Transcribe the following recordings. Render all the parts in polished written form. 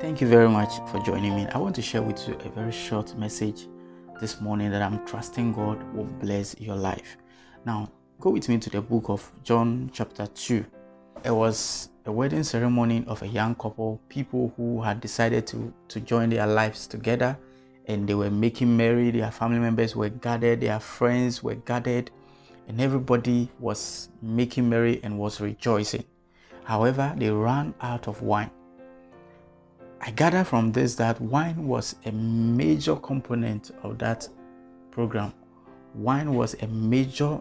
Thank you very much for joining me. I want to share with you a very short message this morning that I'm trusting God will bless your life. Now, go with me to the book of John chapter 2. It was a wedding ceremony of a young couple, people who had decided to join their lives together, and they were making merry. Their family members were gathered, their friends were gathered, and everybody was making merry and was rejoicing. However, they ran out of wine. I gather from this that wine was a major component of that program. Wine was a major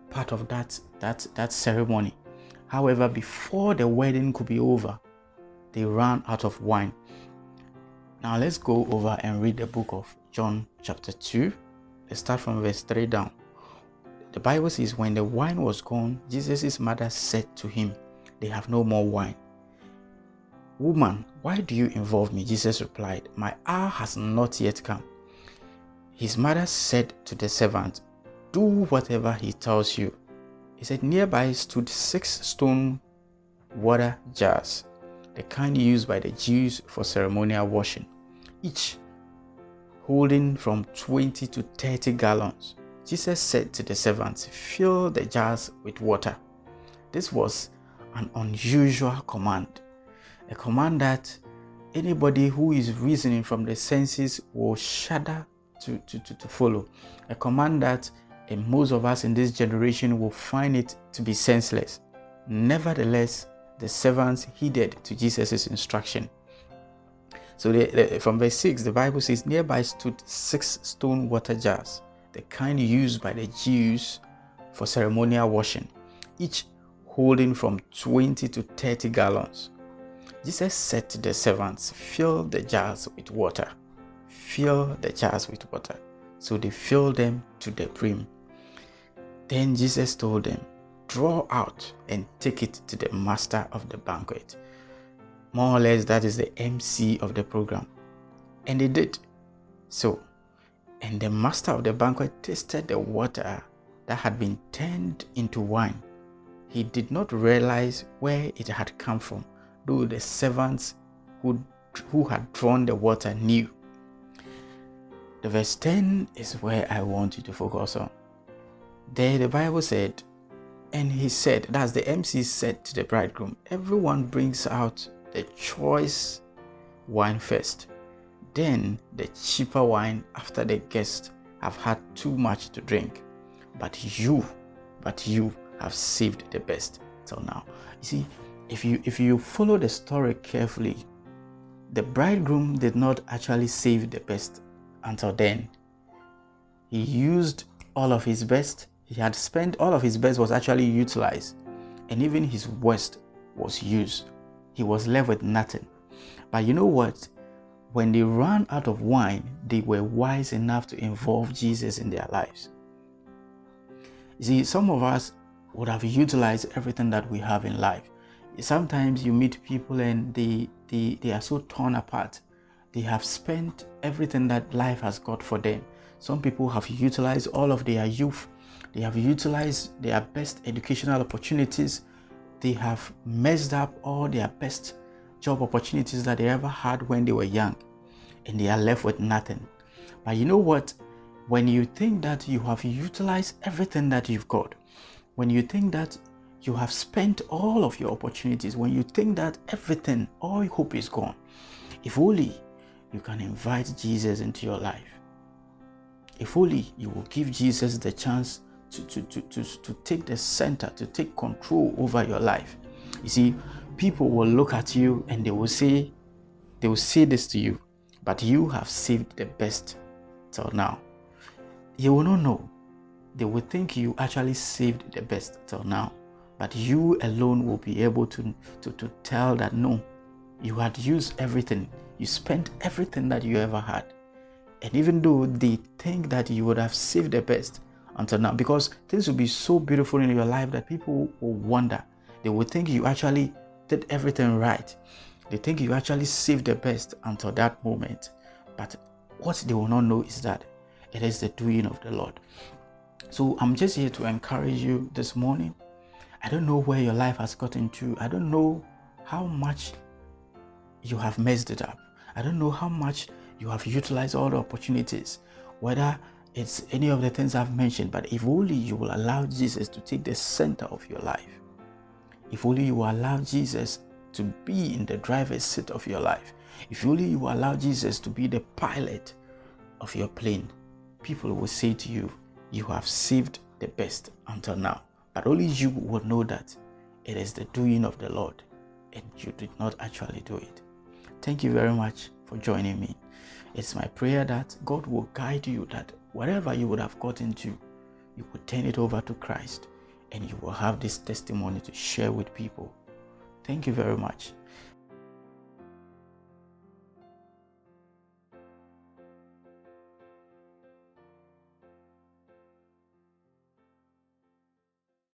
part of that ceremony. However, before the wedding could be over, they ran out of wine. Now let's go over and read the book of John chapter 2. Let's start from verse 3 down. The Bible says, when the wine was gone, Jesus' mother said to him, "They have no more wine." "Woman, why do you involve me?" Jesus replied, "My hour has not yet come." His mother said to the servant, "Do whatever he tells you." He said, nearby stood 6 stone water jars, the kind used by the Jews for ceremonial washing, each holding from 20 to 30 gallons. Jesus said to the servants, "Fill the jars with water." This was an unusual command. A command that anybody who is reasoning from the senses will shudder to follow. A command that most of us in this generation will find it to be senseless. Nevertheless, the servants heeded to Jesus' instruction. So from verse 6, the Bible says, nearby stood 6 stone water jars, the kind used by the Jews for ceremonial washing, each holding from 20 to 30 gallons. Jesus said to the servants, "Fill the jars with water." Fill the jars with water. So they filled them to the brim. Then Jesus told them, "Draw out and take it to the master of the banquet." More or less, that is the MC of the program. And they did so. And the master of the banquet tasted the water that had been turned into wine. He did not realize where it had come from, though the servants who had drawn the water knew. The verse 10 is where I want you to focus on. There the Bible said, and he said, that's the MC said to the bridegroom, "Everyone brings out the choice wine first, then the cheaper wine after the guests have had too much to drink. But you have saved the best till now." You see, if you follow the story carefully, the bridegroom did not actually save the best until then. He used all of his best. He had spent all of his best was actually utilized, and even his worst was used. He was left with nothing. But you know what? When they ran out of wine, they were wise enough to involve Jesus in their lives. You see, some of us would have utilized everything that we have in life. Sometimes you meet people and they are so torn apart. They have spent everything that life has got for them. Some people have utilized all of their youth. They have utilized their best educational opportunities. They have messed up all their best job opportunities that they ever had when they were young, and they are left with nothing. But you know what? When you think that you have utilized everything that you've got, when you think that you have spent all of your opportunities, when you think that everything, all hope is gone, if only you can invite Jesus into your life. If only you will give Jesus the chance to take the center, to take control over your life. You see, people will look at you and they will say this to you, "But you have saved the best till now." You will not know. They will think you actually saved the best till now, but you alone will be able to tell that no, you had used everything. You spent everything that you ever had. And even though they think that you would have saved the best until now, because things will be so beautiful in your life that people will wonder. They will think you actually did everything right. They think you actually saved the best until that moment. But what they will not know is that it is the doing of the Lord. So I'm just here to encourage you this morning. I don't know where your life has gotten to. I don't know how much you have messed it up. I don't know how much you have utilized all the opportunities, whether it's any of the things I've mentioned, but if only you will allow Jesus to take the center of your life, if only you will allow Jesus to be in the driver's seat of your life, if only you will allow Jesus to be the pilot of your plane, people will say to you, you have saved the best until now. But only you will know that it is the doing of the Lord and you did not actually do it. Thank you very much for joining me. It's my prayer that God will guide you, that whatever you would have got into, you will turn it over to Christ and you will have this testimony to share with people. Thank you very much.